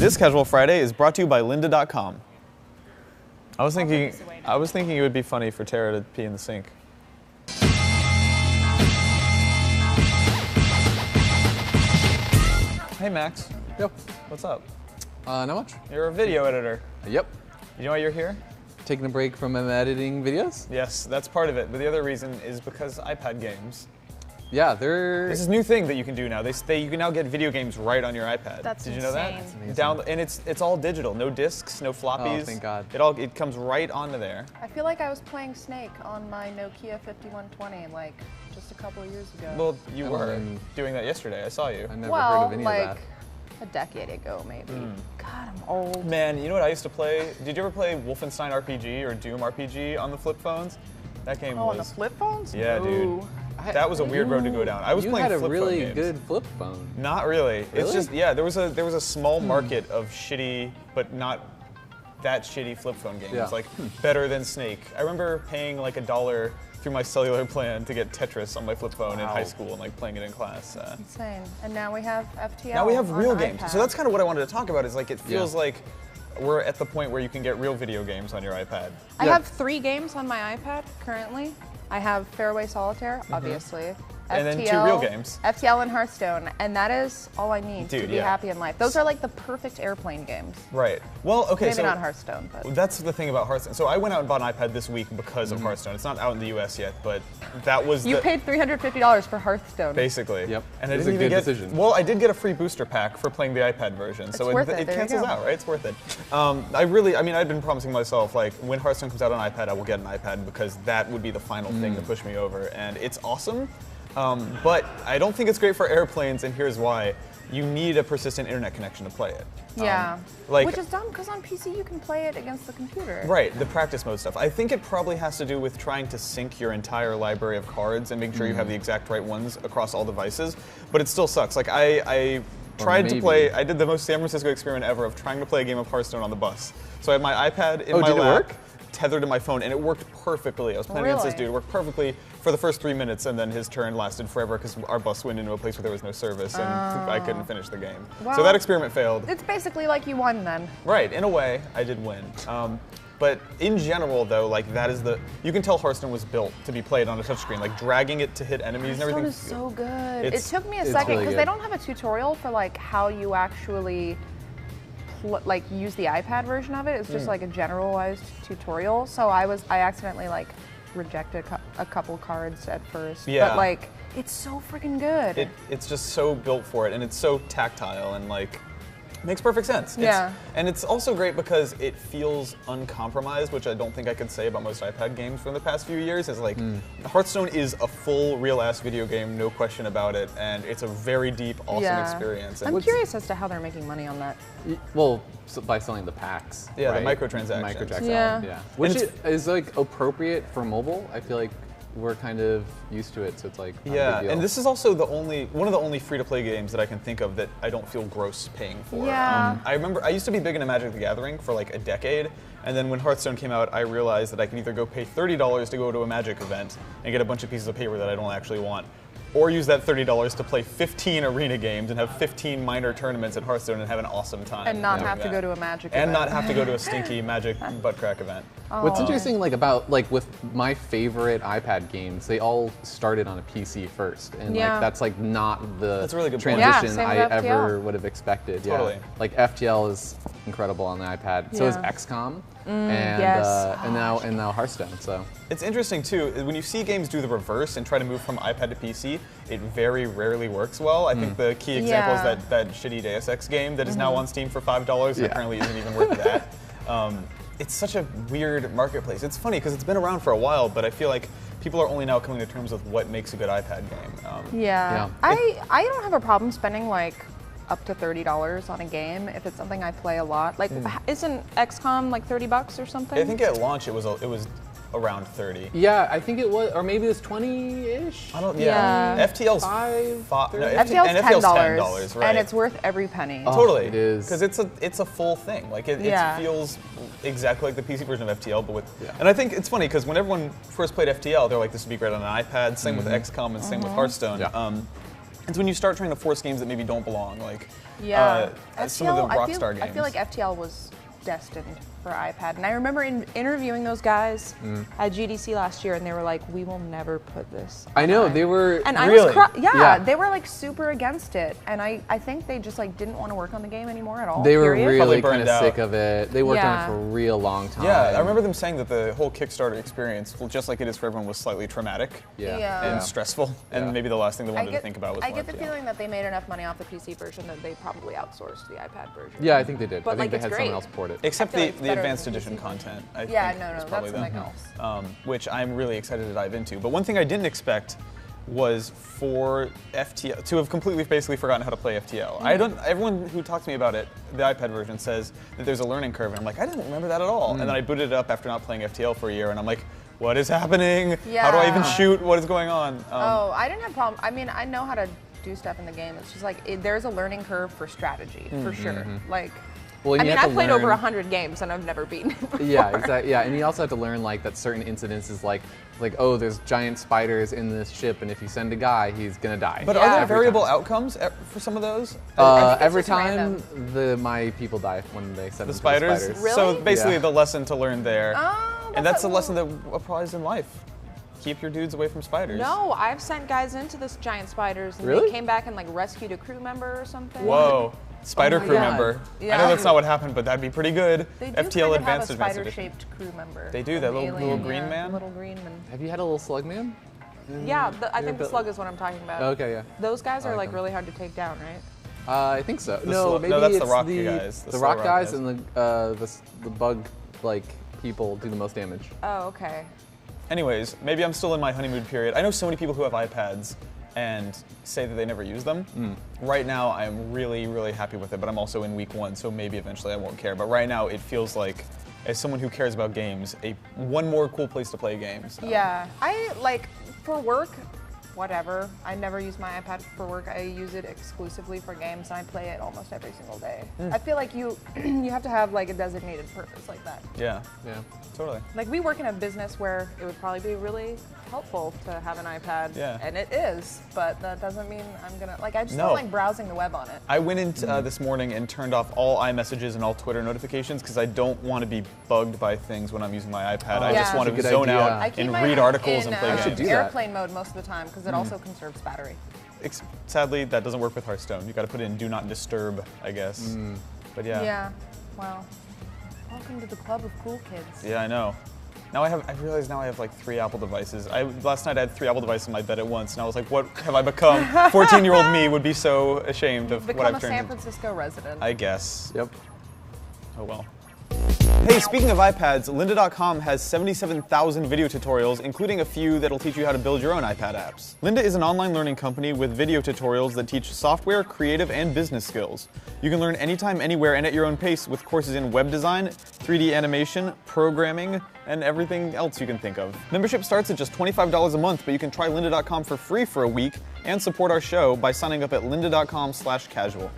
This Casual Friday is brought to you by lynda.com. I was thinking it would be funny for Tara to pee in the sink. Hey Max. Yo. What's up? Not much. You're a video editor. Yep. You know why you're here? Taking a break from editing videos? Yes, that's part of it. But the other reason is because iPad games. Yeah, they're... This is a new thing that you can do now. You can now get video games right on your iPad. That's Did you know that? insane. And it's all digital. No discs, no floppies. Oh, thank God. It comes right onto there. I feel like I was playing Snake on my Nokia 5120 like just a couple of years ago. Well, you were doing that yesterday. I saw you. I never heard of any like of that. a decade ago, maybe. God, I'm old. Man, you know what I used to play? Did you ever play Wolfenstein RPG or Doom RPG on the flip phones? That game was... on the flip phones? Yeah, no. dude. That was a weird road to go down. I was playing flip phone games. You had a really good flip phone. Not really. Really? It's just, yeah, there was a small market of shitty, but not that shitty flip phone games. Yeah. Like better than Snake. I remember paying like $1 through my cellular plan to get Tetris on my flip phone in high school and like playing it in class. Insane. And now we have FTL. Now we have on real games. iPad. So that's kind of what I wanted to talk about. Is like it feels like we're at the point where you can get real video games on your iPad. I have 3 games on my iPad currently. I have Fairway Solitaire, obviously. And then 2 real games. FTL and Hearthstone, and that is all I need to be happy in life. Those are like the perfect airplane games. Right. Well, okay, Maybe so not Hearthstone, but that's the thing about Hearthstone. So I went out and bought an iPad this week because of Hearthstone. It's not out in the US yet, but that was you paid $350 for Hearthstone. basically. Yep. And It I was didn't a even good get decision. Well, I did get a free booster pack for playing the iPad version, so worth it. it There you cancels go. out, right? It's worth it. I've been promising myself like when Hearthstone comes out on iPad, I will get an iPad because that would be the final thing to push me over, and it's awesome. But I don't think it's great for airplanes, and here's why. You need a persistent internet connection to play it. Yeah. Like- Which is dumb because on PC you can play it against the computer. Right, the practice mode stuff. I think it probably has to do with trying to sync your entire library of cards and make sure you have the exact right ones across all devices, but it still sucks. Like I tried to play, I did the most San Francisco experiment ever of trying to play a game of Hearthstone on the bus. So I had my iPad in my did it lap, work? tethered to my phone, and it worked perfectly. I was playing against this dude. It worked perfectly for the first 3 minutes, and then his turn lasted forever because our bus went into a place where there was no service, and I couldn't finish the game. Well, so that experiment failed. It's basically like you won then. Right, in a way, I did win. But in general, though, like that is you can tell Hearthstone was built to be played on a touchscreen. Like dragging it to hit enemies and everything. Hearthstone is so good. It It's- took me a it's second really because they good. don't have a tutorial for like how you actually like use the iPad version of it. It's just like a generalized tutorial. So I accidentally like rejected a couple cards at first. Yeah. But like it's so freaking good. It's just so built for it, and it's so tactile and like makes perfect sense. And it's also great because it feels uncompromised, which I don't think I could say about most iPad games from the past few years. Is like Hearthstone is a full real-ass video game, no question about it, and it's a very deep, awesome experience. And I'm curious as to how they're making money on that. Well, by selling the packs. Yeah, the right? microtransactions. Yeah. Which is like appropriate for mobile. I feel like we're kind of used to it, so it's like not a big deal. And this is also one of the only free-to-play games that I can think of that I don't feel gross paying for. Yeah. I remember I used to be big into Magic the Gathering for like a decade, and then when Hearthstone came out, I realized that I could either go pay $30 to go to a Magic event and get a bunch of pieces of paper that I don't actually want, or use that $30 to play 15 arena games and have 15 minor tournaments at Hearthstone and have an awesome time. And not doing have to that. go to a Magic And event. not have to go to a stinky Magic butt crack event. What's interesting about with my favorite iPad games, they all started on a PC first, and like that's like not the That's a really good point. transition same I with FTL. ever would have expected. Totally. Yeah. Like FTL is incredible on the iPad. So is XCOM, and yes. and now Hearthstone. So It's interesting too, when you see games do the reverse and try to move from iPad to PC, it very rarely works well. I think the key example is that shitty Deus Ex game that is now on Steam for $5 and apparently isn't even worth that. It's such a weird marketplace. It's funny because it's been around for a while, but I feel like people are only now coming to terms with what makes a good iPad game. Yeah. I don't have a problem spending like up to $30 on a game if it's something I play a lot. Like, isn't XCOM like $30 or something? I think at launch it was around 30. yeah, I think it was, or maybe it was 20-ish. I don't. Yeah. Yeah. FTL's FTL's $10, right? and it's worth every penny. Totally, it is. because it's a full thing. Like it feels exactly like the PC version of FTL, but with. And I think it's funny because when everyone first played FTL, they're like, "This would be great on an iPad." Same with XCOM and same with Hearthstone. Yeah. It's when you start trying to force games that maybe don't belong, like some of the FTL, Rockstar games. I feel like FTL was destined for iPad. And I remember interviewing those guys at GDC last year, and they were like, "We will never put this." I know they were. And really? I was, they were like super against it, and I think they just like didn't want to work on the game anymore at all. They were period. really kind of sick of it. They worked on it for a real long time. Yeah, I remember them saying that the whole Kickstarter experience, well, just like it is for everyone, was slightly traumatic and stressful, and maybe the last thing they wanted to think about was. I get the feeling that they made enough money off the PC version that they probably outsourced the iPad version. Yeah, I think they did. But I think like, they had someone else port it. Except the advanced edition content. I think no, is that's probably something else. Which I'm really excited to dive into. But one thing I didn't expect was for FTL to have completely basically forgotten how to play FTL. I don't. Everyone who talks to me about it, the iPad version, says that there's a learning curve, and I'm like, I didn't remember that at all. And then I booted it up after not playing FTL for a year, and I'm like, what is happening? How do I even shoot? What is going on? I didn't have a problem. I mean, I know how to do stuff in the game. It's just like there's a learning curve for strategy for sure. Like. Well, I mean, I've played over 100 games and I've never beaten it. Yeah, exactly. Yeah, and you also have to learn like that certain incidences, like oh, there's giant spiders in this ship, and if you send a guy, he's gonna die. But are there variable outcomes for some of those? Every time my people die when they send the them spiders. To the spiders. Really? So basically, the lesson to learn there, and that's a well, lesson that applies in life. Keep your dudes away from spiders. No, I've sent guys into this giant spiders, and they came back and like rescued a crew member or something. Whoa. Spider crew member. Yeah. I know that's not what happened, but that'd be pretty good. They do FTL kind of Advanced have a Edition. spider-shaped crew member. They do, that little green man? Little green man. Have you had a little slug man? Yeah, I think the slug is what I'm talking about. Okay, yeah. Those guys are like them. really hard to take down, right? I think so. No, maybe that's it's the rock guys. The rock guys and the bug like people do the most damage. Oh, okay. Anyways, maybe I'm still in my honeymoon period. I know so many people who have iPads and say that they never use them. Right now, I'm really, really happy with it, but I'm also in week 1, so maybe eventually I won't care. But right now, it feels like, as someone who cares about games, one more cool place to play games. Yeah, I like, for work, whatever. I never use my iPad for work. I use it exclusively for games, and I play it almost every single day. I feel like you have to have like a designated purpose like that. Yeah. Yeah. Totally. Like we work in a business where it would probably be really helpful to have an iPad, and it is, but that doesn't mean I'm gonna, like I just don't like browsing the web on it. I went into this morning and turned off all iMessages and all Twitter notifications because I don't want to be bugged by things when I'm using my iPad. I just want to zone out and read articles and play games. I keep my airplane mode most of the time because it also conserves battery. Sadly, that doesn't work with Hearthstone. You got to put it in Do Not Disturb, I guess. But yeah. Yeah. Well, welcome to the club of cool kids. Yeah, I know. Now I realize now I have like 3 Apple devices. Last night I had 3 Apple devices in my bed at once, and I was like, what have I become? 14-year-old me would be so ashamed of what I've turned into. Become a San Francisco resident. I guess. Yep. Oh well. Hey, speaking of iPads, lynda.com has 77,000 video tutorials, including a few that'll teach you how to build your own iPad apps. Lynda is an online learning company with video tutorials that teach software, creative, and business skills. You can learn anytime, anywhere, and at your own pace with courses in web design, 3D animation, programming, and everything else you can think of. Membership starts at just $25 a month, but you can try lynda.com for free for a week and support our show by signing up at lynda.com/casual.